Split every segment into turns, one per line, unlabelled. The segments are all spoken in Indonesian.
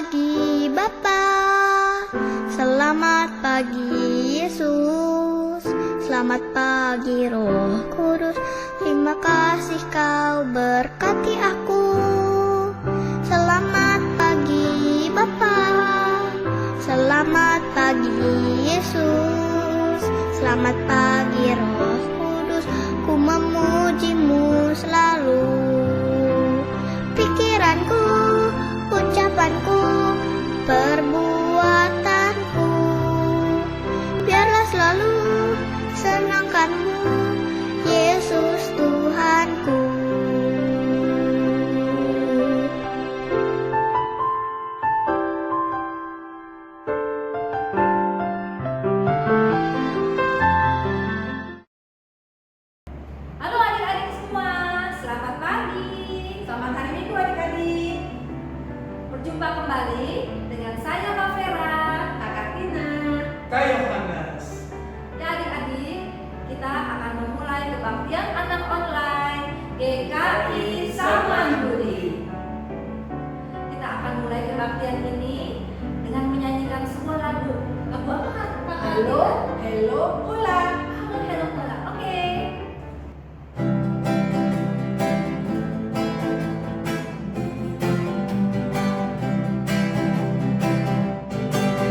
pagi Bapa, selamat pagi Yesus, selamat pagi Roh Kudus. Terima kasih kau berkati aku. Selamat pagi Bapa, selamat pagi Yesus, selamat pagi Roh Kudus. Ku memujimu selalu. Pikiranku, ucapanku, perbuatanku, biarlah selalu senangkanmu, Yesus Tuhanku.
Halo adik-adik semua, selamat pagi. Selamat hari Minggu adik-adik. Berjumpa kembali dengan saya Kak Vera, Kakak Tina,
Kak Yohanes.
Ya adik-adik, kita akan memulai kebaktian anak online GKI Samanhudi. Kita akan mulai kebaktian ini dengan menyanyikan sebuah lagu. Lagu apa Kak?
Hello, hello, pulang.
Halo, hello, Kak. Oke.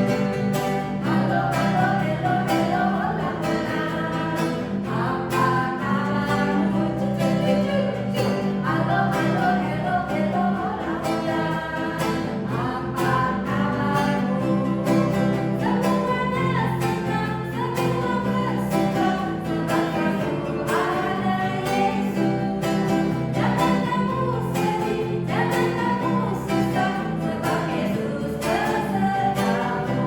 Halo, halo, hello, hello, hola, hola. Apa kabarmu? Cucu. Halo, halo, hello, hello, hola, hola. Apa kabarmu? Semuanya senang, semua bersuka, sebab kamu ada Yesus. Jangan kamu sedih, jangan kamu susah, sebab Yesus besertamu.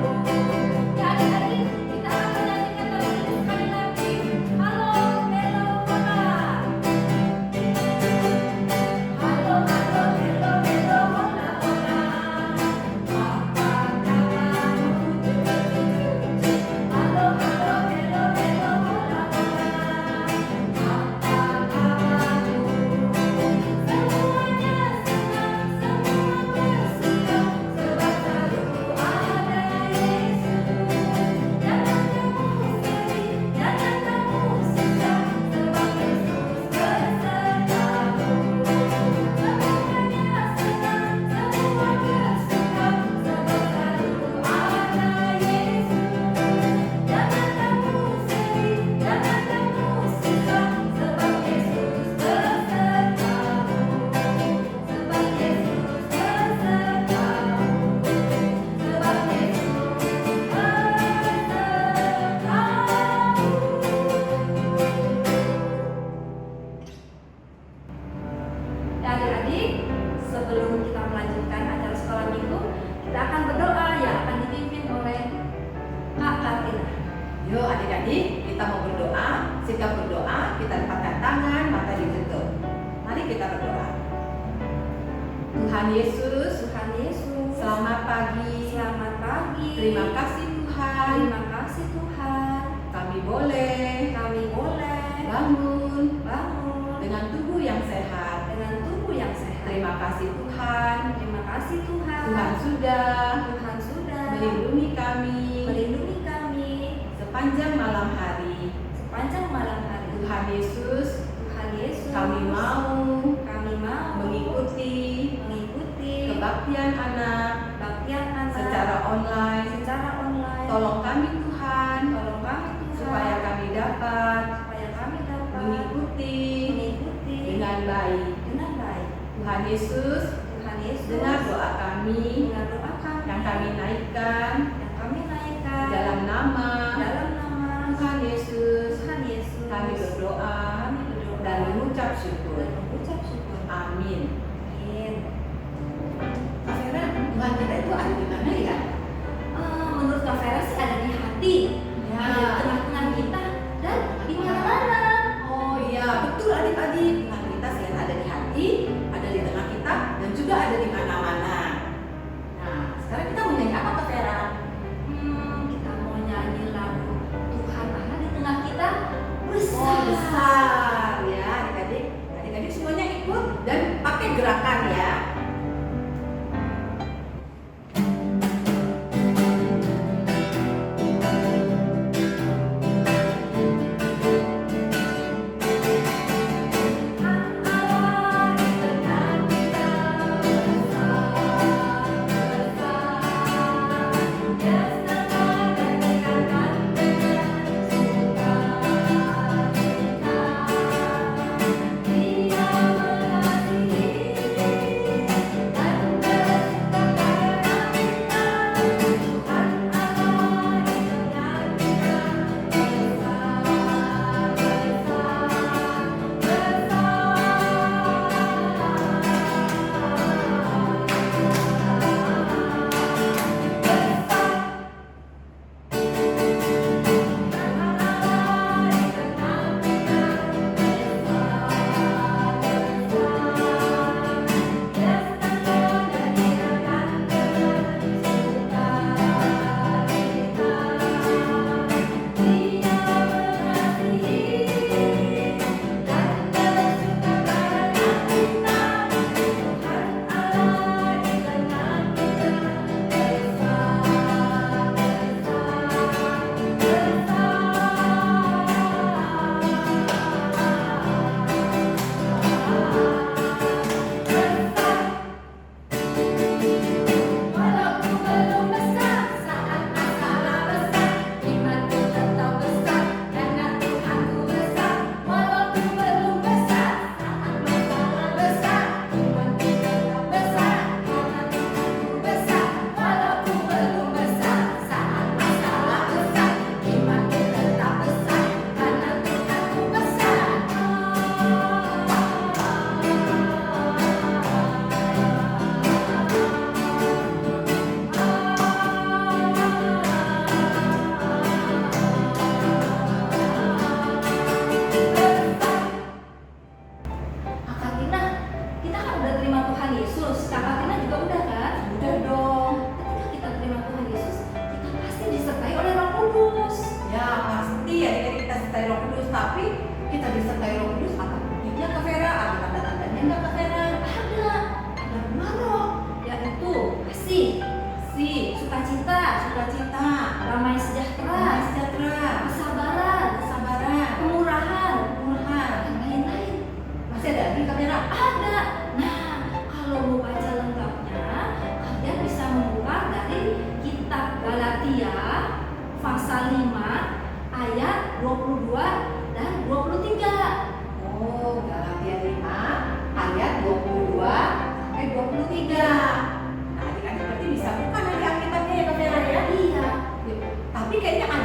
Ya adik-adik, kita akan nyanyikan lagu ini sekali lagi. Halo, hello, hola. Halo, halo, hello, hello, hola, hola. Apa kabarmu? Halo, halo, hello, hello, hola, hola. Apa kabarmu? Semuanya senang, semua bersuka, sebab selalu ada Yesus. Jangan kamu sedih, jangan kamu susah, sebab Yesus besertamu. Semuanya senang, semua bersuka, sebab selalu ada Yesus. Jangan kamu sedih, jangan kamu susah, sebab Yesus besertamu. Sebab Yesus besertamu. Sebab Yesus besertamu. Ya adik-adik, sebelum kita melanjutkan acara sekolah minggu, kita akan berdoa yang akan dipimpin oleh Kak Karina.
Yuk adik-adik, kita mau berdoa. Sikap berdoa, kita lipatkan tangan, mata ditutup. Mari kita berdoa. Tuhan Yesus,
Tuhan Yesus,
selamat pagi.
selamat pagi.
Terima kasih Tuhan.
Terima kasih Tuhan.
Kami boleh
Kami boleh
bangun
bangun
dengan tubuh yang sehat.
dengan tubuh yang sehat.
Terima kasih Tuhan.
Terima kasih Tuhan.
Tuhan sudah
Tuhan sudah
melindungi kami
melindungi kami
sepanjang malam hari.
sepanjang malam hari.
Tuhan Yesus,
Tuhan Yesus,
kami mau
kami mau
mengikuti kebaktian anak
kebaktian anak
secara online. Tolong kami Tuhan,
Tolong kami Tuhan,
supaya kami dapat
supaya kami dapat
mengikuti dengan baik.
dengan baik.
Tuhan Yesus,
Tuhan Yesus,
dengar doa kami
dengar doa kami
yang kami naikkan
yang kami naikkan
dalam nama
dalam nama
Tuhan Yesus.
Tuhan Yesus.
Kami berdoa
Kami berdoa
dan mengucap
dan
syukur.
mengucap syukur.
Amin.
Amin.
Kak Vera, Tuhan kita itu ada di mana ya?
Menurut Kak Vera sih ada di hati,
Ya.
ada di tengah-tengah kita dan di mana-mana.
Oh iya, betul adik-adik. Tuhan kita selain ada di hati, ada di tengah kita, dan juga ada di mana-mana. Nah, sekarang kita mau nyanyi apa Kak Vera?
Kita mau nyanyi lagu Tuhan Allah di tengah kita besar.
Oh besar ya adik-adik.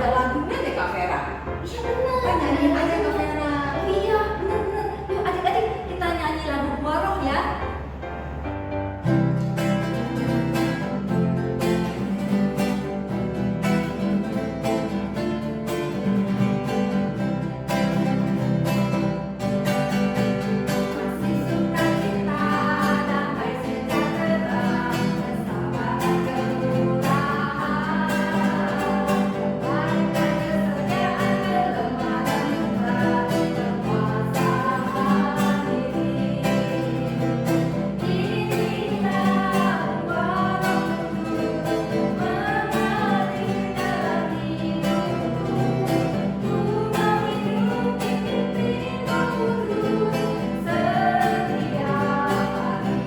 ada lagunya deh Kak Vera.
Iya benar.
Kan nyanyiin aja Kak Vera.
Oh iya, benar-benar. Yuk adik-adik kita nyanyi lagu Buah Roh ya. Masih sukacita, damai sejahtera, kesabaran kemurahan, baik dan kesetiaan, kelemah dan kekuasaan diri. Inilah buah Roh Kudus mengalir dalam hidupku, ku menghidupi pimpin Roh Kudus setiap hari.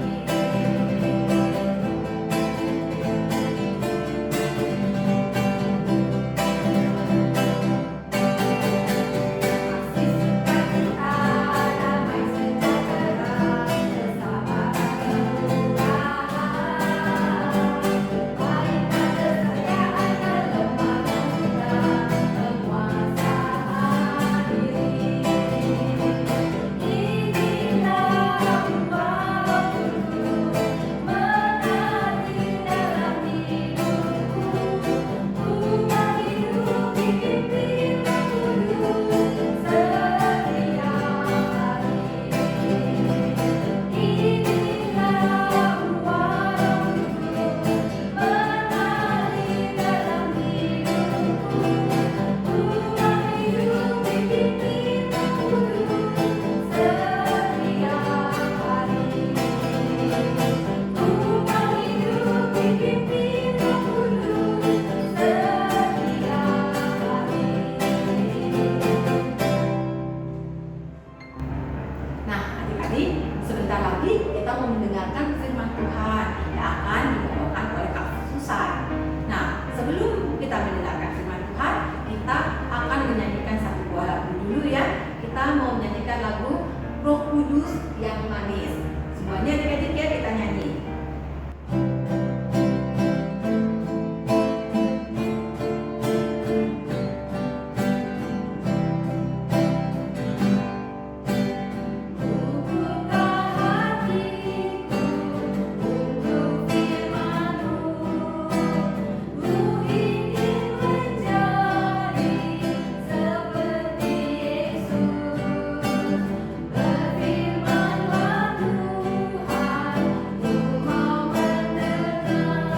Masih sukacita, damai sejahtera, kesabaran kemurahan, baik dan kesetiaan, kelemah lembut penguasaan diri. Inilah buah Roh Kudus mengalir dalam hidupku, ku menghidupi pimpin Roh Kudus setiap hari. Inilah buah Roh Kudus mengalir dalam hidupku, ku menghidupi pimpin Roh Kudus setiap hari. Ku menghidupi pimpin Roh Kudus setiap hari.
Nah, adik-adik, sebentar lagi kita mau mendengarkan firman Tuhan yang akan dibawakan oleh Kak Susan. Nah, sebelum kita mendengarkan firman Tuhan, kita akan menyanyikan satu buah lagu dulu ya. Kita mau menyanyikan lagu Roh Kudus yang manis. Semuanya adik-adik ya kita nyanyi.
Buka hatiku untuk firman-Mu, ku ingin menjadi seperti Yesus. Berfirman-Lah Tuhan, ku mau mendengar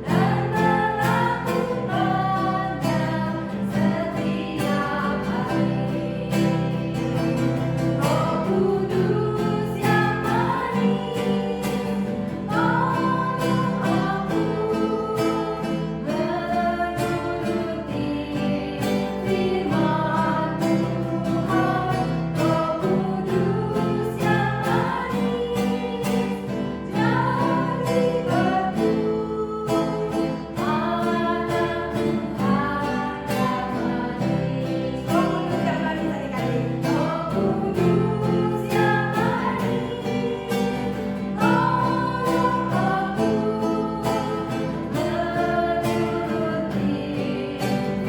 dan melakukannya setiap hari. Roh Kudus yang manis, tolong aku menuruti firman Tuhan. Roh Kudus yang manis, jadi bertumbuh anak Tuhan yang manis.
Roh Kudus yang manis adik-adik.
Roh Kudus yang manis, tolong aku menuruti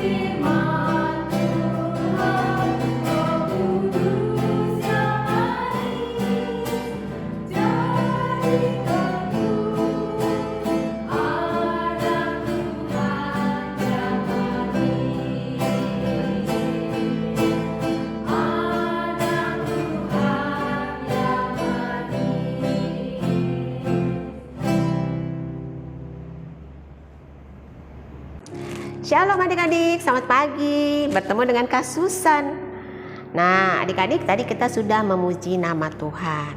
firman Tuhan. Roh Kudus yang manis, jadi teguh anak Tuhan yang manis. Anak Tuhan yang manis.
Shalom adik-adik, selamat pagi. Bertemu dengan Kak Susan. Nah, adik-adik tadi kita sudah memuji nama Tuhan.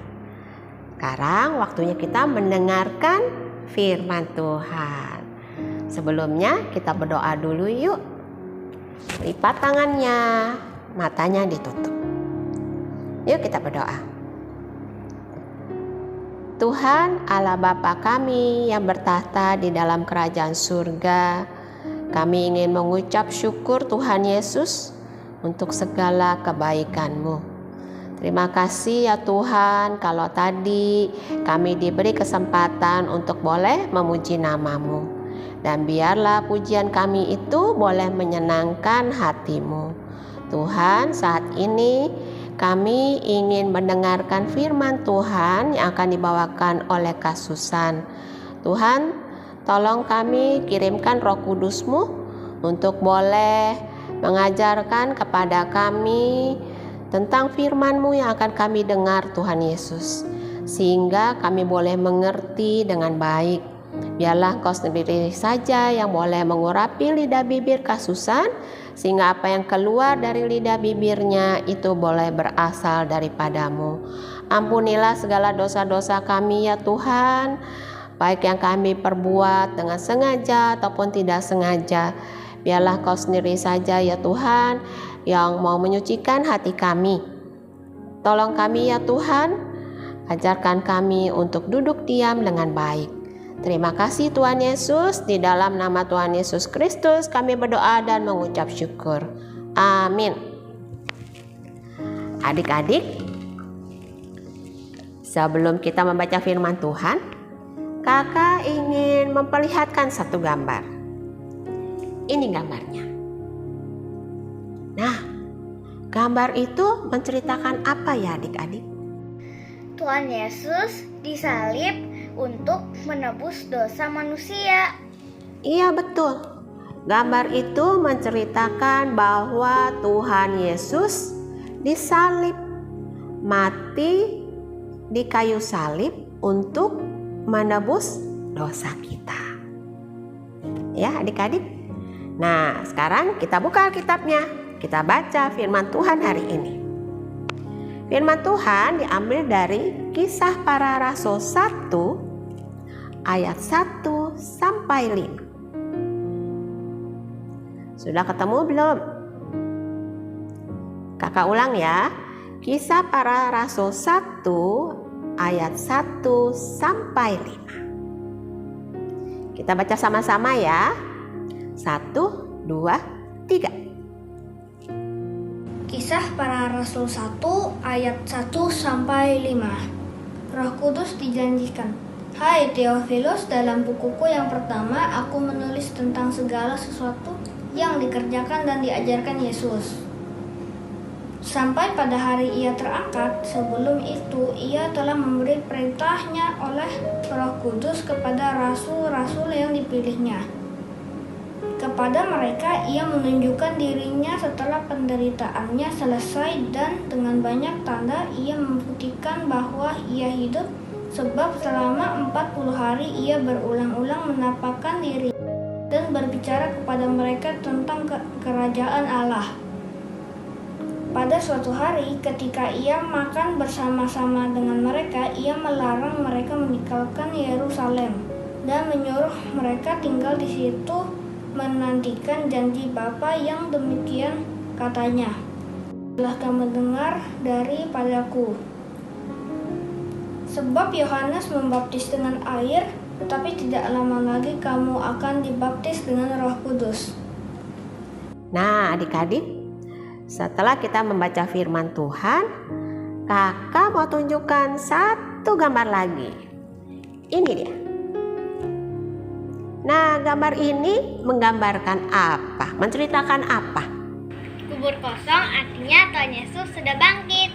Sekarang waktunya kita mendengarkan firman Tuhan. Sebelumnya kita berdoa dulu yuk. Lipat tangannya, matanya ditutup. Yuk kita berdoa. Tuhan Allah Bapa kami yang bertahta di dalam kerajaan surga, kami ingin mengucap syukur Tuhan Yesus untuk segala kebaikan-Mu. Terima kasih ya Tuhan kalau tadi kami diberi kesempatan untuk boleh memuji nama-Mu. dan biarlah pujian kami itu boleh menyenangkan hati-Mu. Tuhan, saat ini kami ingin mendengarkan firman Tuhan yang akan dibawakan oleh Kak Susan. Tuhan, tolong kami, kirimkan Roh Kudus-Mu untuk boleh mengajarkan kepada kami tentang firman-Mu yang akan kami dengar, Tuhan Yesus, sehingga kami boleh mengerti dengan baik. Biarlah Kau sendiri saja yang boleh mengurapi lidah bibir Kak Susan, sehingga apa yang keluar dari lidah bibirnya itu boleh berasal daripada-Mu. Ampunilah segala dosa-dosa kami ya Tuhan, baik yang kami perbuat dengan sengaja ataupun tidak sengaja. Biarlah Kau sendiri saja ya Tuhan yang mau menyucikan hati kami. Tolong kami ya Tuhan, ajarkan kami untuk duduk diam dengan baik. Terima kasih Tuhan Yesus, di dalam nama Tuhan Yesus Kristus kami berdoa dan mengucap syukur. Amin. Adik-adik, sebelum kita membaca firman Tuhan, kakak ingin memperlihatkan satu gambar. Ini gambarnya. Nah, gambar itu menceritakan apa ya adik-adik?
Tuhan Yesus disalib untuk menebus dosa manusia.
Iya betul. Gambar itu menceritakan bahwa Tuhan Yesus disalib, mati di kayu salib untuk menebus dosa kita. Ya adik-adik. Nah, sekarang kita buka Alkitabnya. Kita baca firman Tuhan hari ini. Firman Tuhan diambil dari Kisah Para Rasul 1 ayat 1 sampai 5. Sudah ketemu belum? Kakak ulang ya. Kisah Para Rasul 1 ayat 1 sampai 5. Kita baca sama-sama ya. 1, 2, 3.
Kisah Para Rasul 1 ayat 1 sampai 5. Roh Kudus dijanjikan. Hai Theophilus, dalam bukuku yang pertama aku menulis tentang segala sesuatu yang dikerjakan dan diajarkan Yesus. Sampai pada hari ia terangkat, sebelum itu ia telah memberi perintahnya oleh Roh Kudus kepada rasul-rasul yang dipilihnya. Kepada mereka ia menunjukkan dirinya setelah penderitaannya selesai, dan dengan banyak tanda ia membuktikan bahwa ia hidup, sebab selama 40 hari ia berulang-ulang menampakkan diri dan berbicara kepada mereka tentang kerajaan Allah. Pada suatu hari ketika ia makan bersama-sama dengan mereka, ia melarang mereka meninggalkan Yerusalem dan menyuruh mereka tinggal di situ menantikan janji Bapa yang demikian katanya. Telah kamu dengar daripadaku. Sebab Yohanes membaptis dengan air, tetapi tidak lama lagi kamu akan dibaptis dengan Roh Kudus.
Nah, adik-adik, setelah kita membaca firman Tuhan, kakak mau tunjukkan satu gambar lagi. Ini dia. Nah, gambar ini menggambarkan apa? Menceritakan apa?
Kubur kosong artinya Tuhan Yesus sudah bangkit.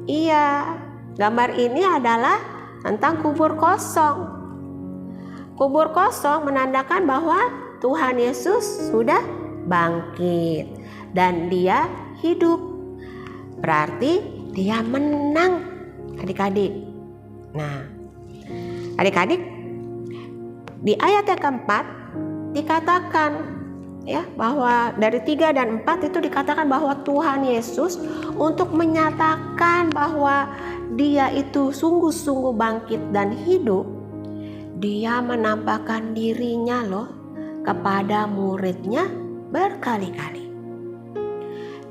Iya, gambar ini adalah tentang kubur kosong. Kubur kosong menandakan bahwa Tuhan Yesus sudah bangkit dan dia hidup. Berarti dia menang, adik-adik. Nah, adik-adik, di ayat yang keempat dikatakan ya bahwa dari 3 dan 4 itu dikatakan bahwa Tuhan Yesus untuk menyatakan bahwa dia itu sungguh-sungguh bangkit dan hidup, dia menampakkan dirinya loh kepada muridnya berkali-kali.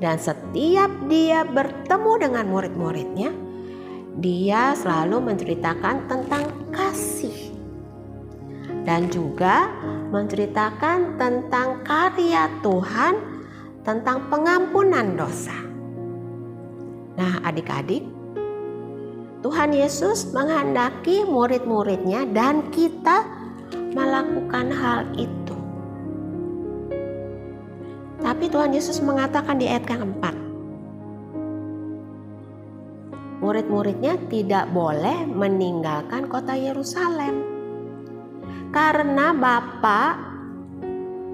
Dan setiap dia bertemu dengan murid-muridnya, dia selalu menceritakan tentang kasih dan juga menceritakan tentang karya Tuhan, tentang pengampunan dosa. Nah, adik-adik, Tuhan Yesus menghendaki murid-muridnya dan kita melakukan hal itu. Tapi Tuhan Yesus mengatakan di ayat yang 4, murid-muridnya tidak boleh meninggalkan kota Yerusalem karena Bapa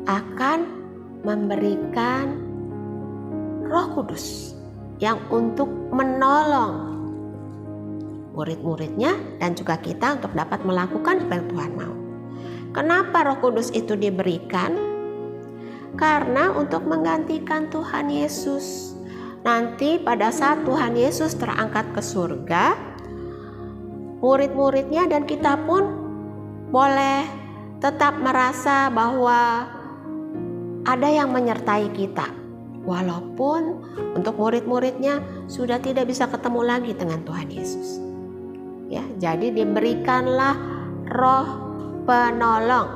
akan memberikan Roh Kudus yang untuk menolong murid-muridnya dan juga kita untuk dapat melakukan apa yang Tuhan mau. Kenapa Roh Kudus itu diberikan? Karena untuk menggantikan Tuhan Yesus. Nanti pada saat Tuhan Yesus terangkat ke surga, murid-muridnya dan kita pun boleh tetap merasa bahwa ada yang menyertai kita. Walaupun untuk murid-muridnya sudah tidak bisa ketemu lagi dengan Tuhan Yesus. Ya, jadi diberikanlah Roh Penolong.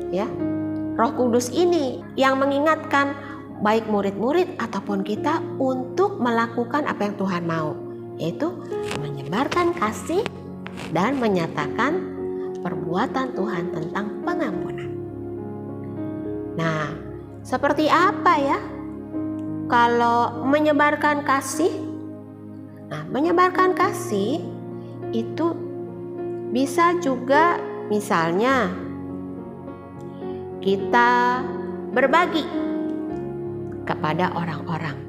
Ya, Roh Kudus ini yang mengingatkan baik murid-murid ataupun kita untuk melakukan apa yang Tuhan mau, yaitu menyebarkan kasih dan menyatakan perbuatan Tuhan tentang pengampunan. Nah, seperti apa ya kalau menyebarkan kasih? Nah, menyebarkan kasih itu bisa juga misalnya kita berbagi kepada orang-orang.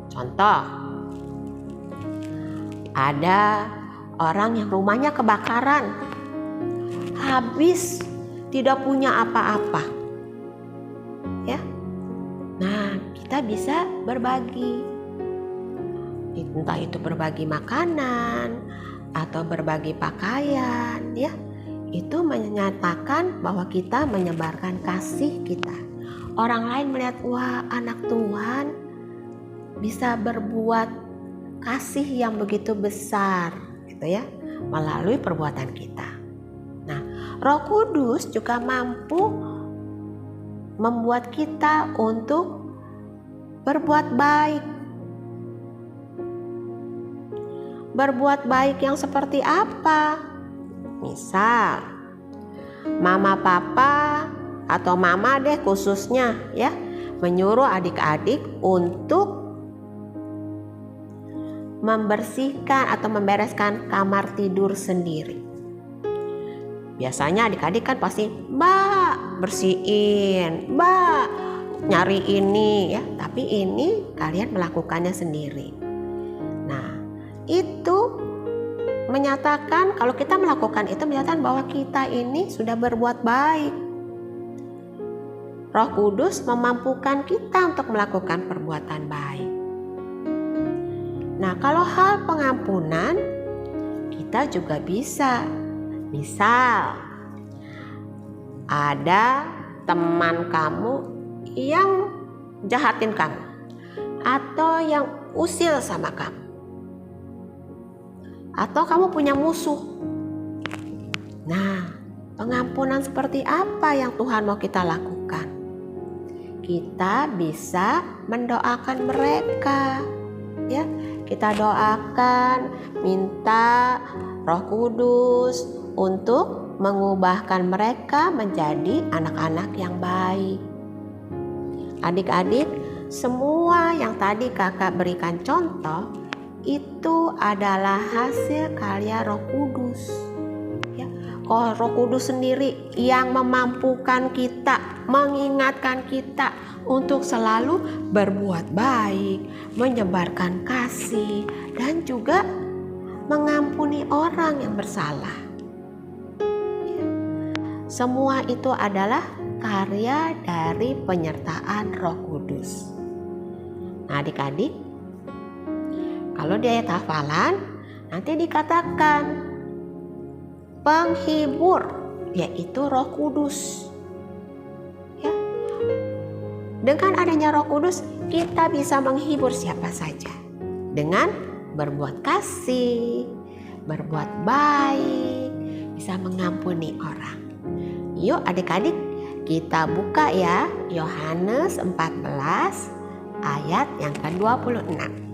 Contoh, ada orang yang rumahnya kebakaran, habis, tidak punya apa-apa. Ya. Nah, kita bisa berbagi. Entah itu berbagi makanan atau berbagi pakaian, ya. Itu menyatakan bahwa kita menyebarkan kasih kita. Orang lain melihat, wah, anak Tuhan bisa berbuat kasih yang begitu besar, gitu ya, melalui perbuatan kita. Nah, Roh Kudus juga mampu membuat kita untuk berbuat baik. Berbuat baik yang seperti apa? Misal, mama papa atau mama deh khususnya ya, menyuruh adik-adik untuk membersihkan atau membereskan kamar tidur sendiri. Biasanya adik-adik kan pasti, "Mbak, bersihin, Mbak, nyari ini ya." Tapi ini kalian melakukannya sendiri. Nah, itu menyatakan, kalau kita melakukan itu menyatakan bahwa kita ini sudah berbuat baik. Roh Kudus memampukan kita untuk melakukan perbuatan baik. Nah, kalau hal pengampunan, kita juga bisa. Misal, ada teman kamu yang jahatin kamu atau yang usil sama kamu, atau kamu punya musuh. Nah, pengampunan seperti apa yang Tuhan mau kita lakukan? Kita bisa mendoakan mereka, ya. Kita doakan, minta Roh Kudus untuk mengubahkan mereka menjadi anak-anak yang baik. Adik-adik, semua yang tadi kakak berikan contoh itu adalah hasil karya Roh Kudus. Ya, Roh Kudus sendiri yang memampukan kita, mengingatkan kita untuk selalu berbuat baik, menyebarkan kasih, dan juga mengampuni orang yang bersalah. Ya. Semua itu adalah karya dari penyertaan Roh Kudus. Nah, adik-adik, kalau di ayat hafalan nanti dikatakan penghibur, yaitu Roh Kudus. Ya. Dengan adanya Roh Kudus, kita bisa menghibur siapa saja dengan berbuat kasih, berbuat baik, bisa mengampuni orang. Yuk adik-adik, kita buka ya Yohanes 14 ayat yang ke-26.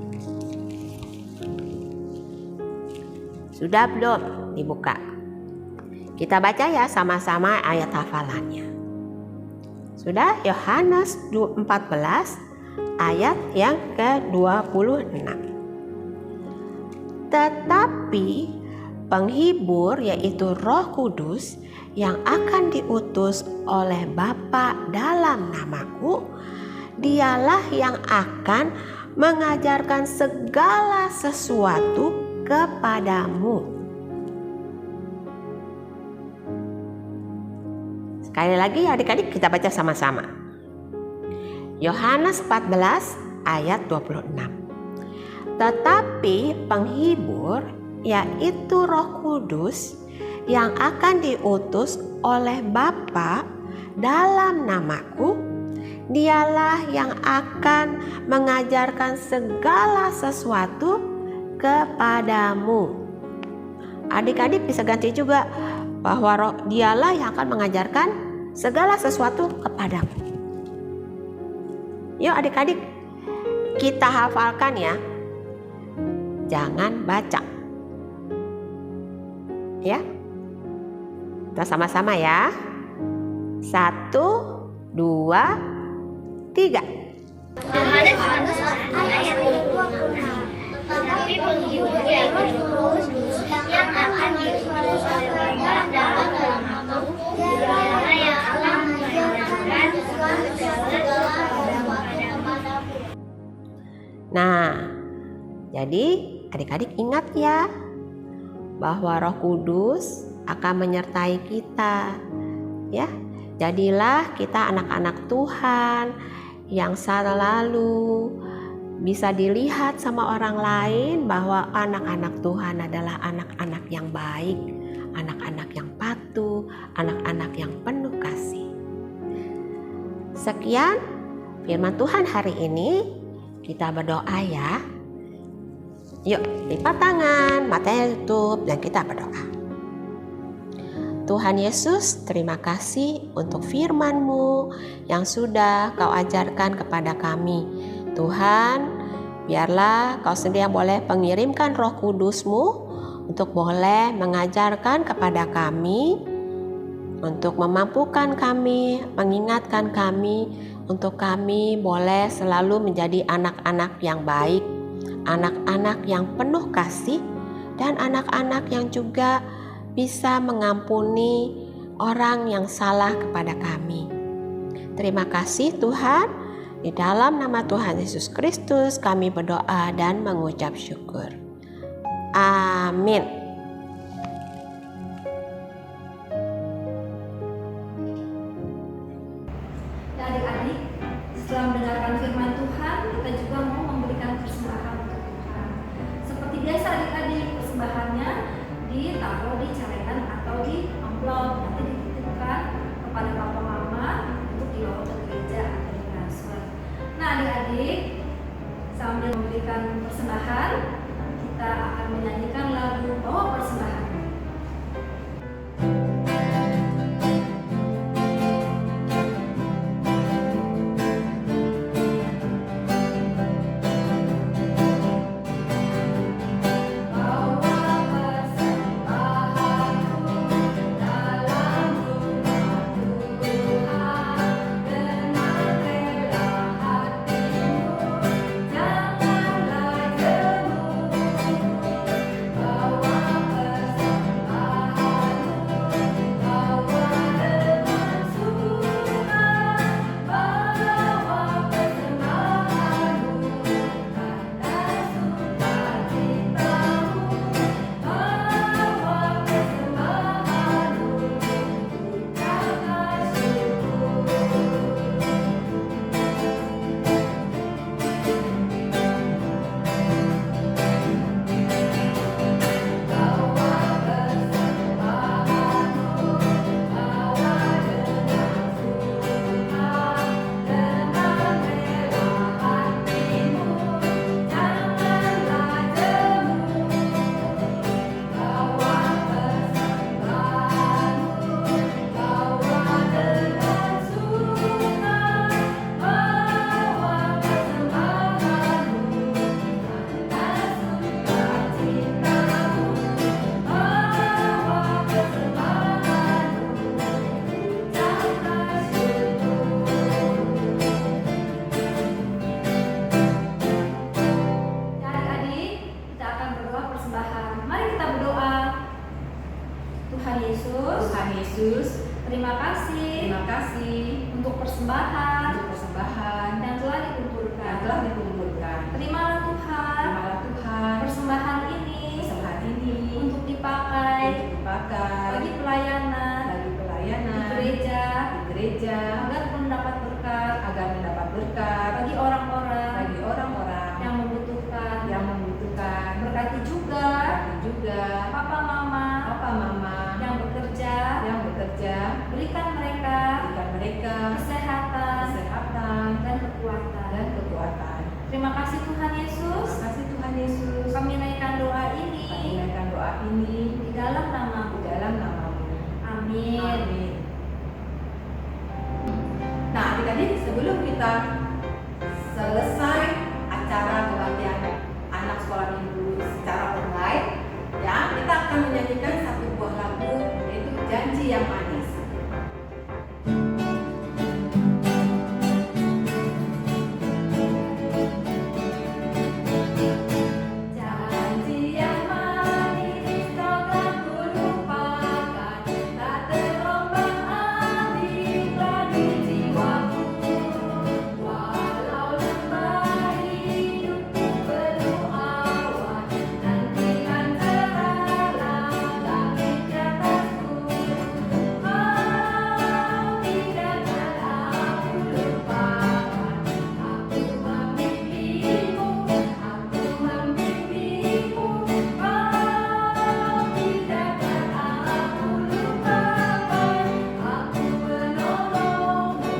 Sudah belum dibuka? Kita baca ya sama-sama ayat hafalannya. Sudah, Yohanes 14 ayat yang ke-26. Tetapi penghibur, yaitu Roh Kudus, yang akan diutus oleh Bapa dalam namaku, dialah yang akan mengajarkan segala sesuatu kepadamu. Sekali lagi adik-adik kita baca sama-sama. Yohanes 14 ayat 26. Tetapi penghibur, yaitu Roh Kudus, yang akan diutus oleh Bapa dalam namaku, dialah yang akan mengajarkan segala sesuatu kepadamu. Adik-adik bisa ganti juga bahwa dialah yang akan mengajarkan segala sesuatu kepadamu. Yuk adik-adik, kita hafalkan ya. Jangan baca. Ya. Kita sama-sama ya. 1, 2, 3.
Yohanes ayat 26. Tetapi penghibur, yaitu Roh Kudus, yang akan diutus oleh Bapa dalam namaku, dialah yang akan mengajarkan segala sesuatu kepadamu.
Nah, jadi adik-adik ingat ya bahwa Roh Kudus akan menyertai kita. Ya, jadilah kita anak-anak Tuhan yang selalu bisa dilihat sama orang lain bahwa anak-anak Tuhan adalah anak-anak yang baik, anak-anak yang patuh, anak-anak yang penuh kasih. Sekian firman Tuhan hari ini. Kita berdoa ya. Yuk, lipat tangan, matanya tutup, dan kita berdoa. Tuhan Yesus, terima kasih untuk firman-Mu yang sudah Kau ajarkan kepada kami. Tuhan, biarlah Kau sendiri yang boleh mengirimkan Roh Kudus-Mu untuk boleh mengajarkan kepada kami, untuk memampukan kami, mengingatkan kami, untuk kami boleh selalu menjadi anak-anak yang baik, anak-anak yang penuh kasih, dan anak-anak yang juga bisa mengampuni orang yang salah kepada kami. Terima kasih Tuhan. Di dalam nama Tuhan Yesus Kristus kami berdoa dan mengucap syukur. Amin.
Adik-adik, setelah mendengarkan firman Tuhan, kita juga mau memberikan persembahan untuk Tuhan. Seperti biasa adik-adik, persembahannya ditaruh di celengan atau di amplop, nanti dititipkan kepada papa mama untuk dibawa ke gereja atau ditransfer. Nah adik-adik, sambil memberikan persembahan, kita akan menyanyikan lagu Bawa Persembahan.
Janganlah jemu, bawa
Terima kasih Tuhan
Terima
Yesus.
kasih Tuhan Yesus.
Kami naikkan doa ini
Kami naikkan doa ini
di dalam namamu.
di dalam nama-Mu.
Amin.
Amin. Nah, adik-adik, sebelum kita selesai acara kebaktian anak sekolah minggu secara online, ya, kita akan menyanyikan satu buah lagu, yaitu Janji yang Manis.
Janji yang manis kau tak kulupakan, tak terombang-ambing lagi jiwaku. Walau lembah hidupku penuh awan, nantikan terhalang langit di atasku. Kau tidak akan aku lupakan, aku memimpimu, aku membimbingmu. Kau tidak akan aku lupakan, aku penolongmu.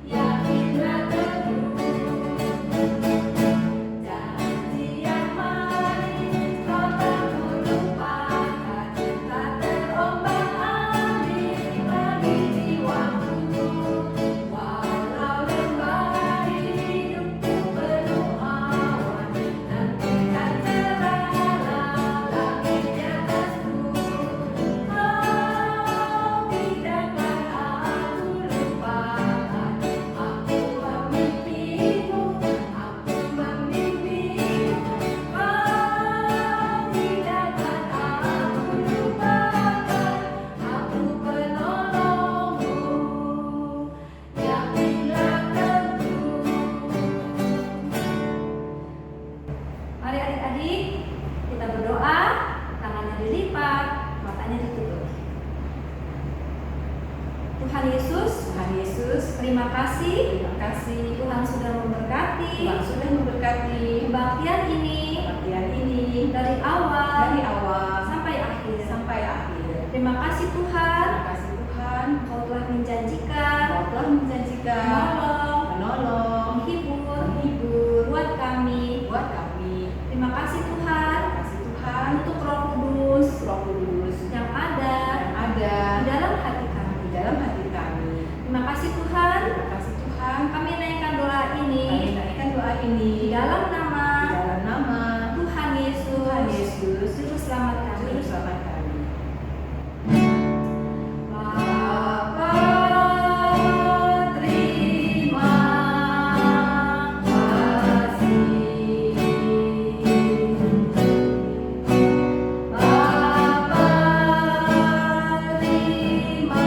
Yakinlah teguh, janji yang manis kau tak kulupakan, tak terombang-ambing lagi jiwaku. Walau lembah hidupku penuh awan, nantikan terhalang langit di atasku. Kau tidakkan aku lupakan, aku memimpimu, aku membimbingmu. Kau tidakkan aku lupakan, aku penolongmu. Yakinlah teguh. Mari adik-adik, kita berdoa, tangannya dilipat, matanya ditutup. Tuhan Yesus,
Tuhan Yesus,
terima kasih
terima kasih
Tuhan sudah memberkati
Tuhan sudah memberkati
kebaktian ini
kebaktian ini
dari awal
dari awal
sampai akhir.
sampai akhir.
Terima kasih Tuhan,
Terima kasih Tuhan,
Engkau telah menjanjikan
Kau telah menjanjikan
menolong,
menolong,
menghibur
menghibur
buat kami.
buat kami.
Terima kasih Tuhan
Terima kasih Tuhan,
untuk Roh Kudus
Roh Kudus
yang ada
yang ada
di dalam hati kami.
di dalam hati kami.
Terima kasih Tuhan,
Terima kasih Tuhan,
kami naikkan doa
kami
ini
naikkan doa ini
di dalam nama
di dalam nama
Tuhan Yesus.
Tuhan Yesus,
Juru selamat kami.
Juru selamat kami.
Bapa, terima kasih. Bapa, terima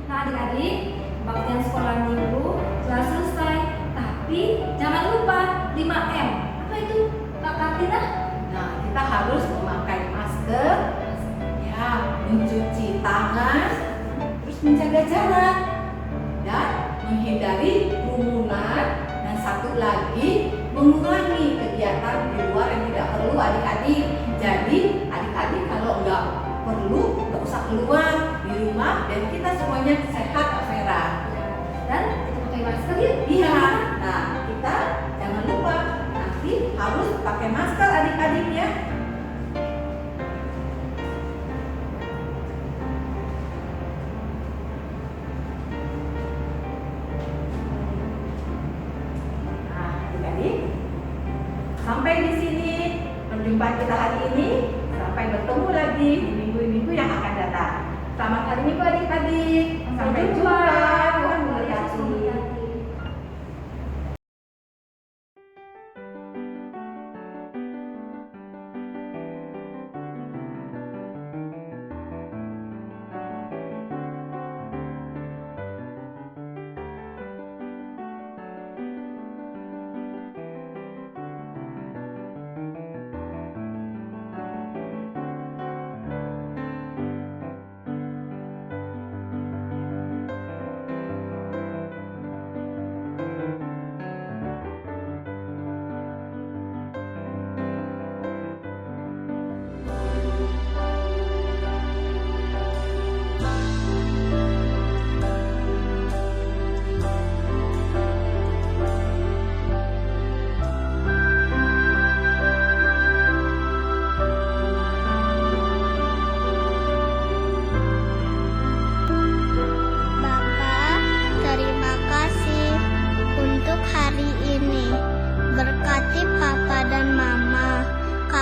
Nah adik-adik, kebaktian sekolah minggu telah selesai. Tapi jangan lupa 5M. Apa itu Kak Kartina?
Nah, kita harus memakai masker, ya, mencuci tangan, terus menjaga jarak, dan menghindari kerumunan, dan satu lagi mengurangi kegiatan di luar yang tidak perlu adik-adik. Jadi adik-adik kalau nggak perlu nggak usah keluar di rumah, dan kita semuanya sehat, Vera.
Dan kita pakai masker yuk.
Iya. Nah, kita jangan lupa nanti harus pakai masker adik-adik ya. Nah, adik-adik, sampai di sini perjumpaan kita hari ini. Sampai bertemu lagi di minggu-minggu yang akan datang. Selamat hari Minggu adik-adik. Sampai jumpa. Tuhan memberkati.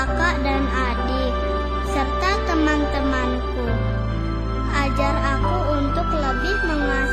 kakak dan adik, serta teman-temanku. Ajar aku untuk lebih mengasihi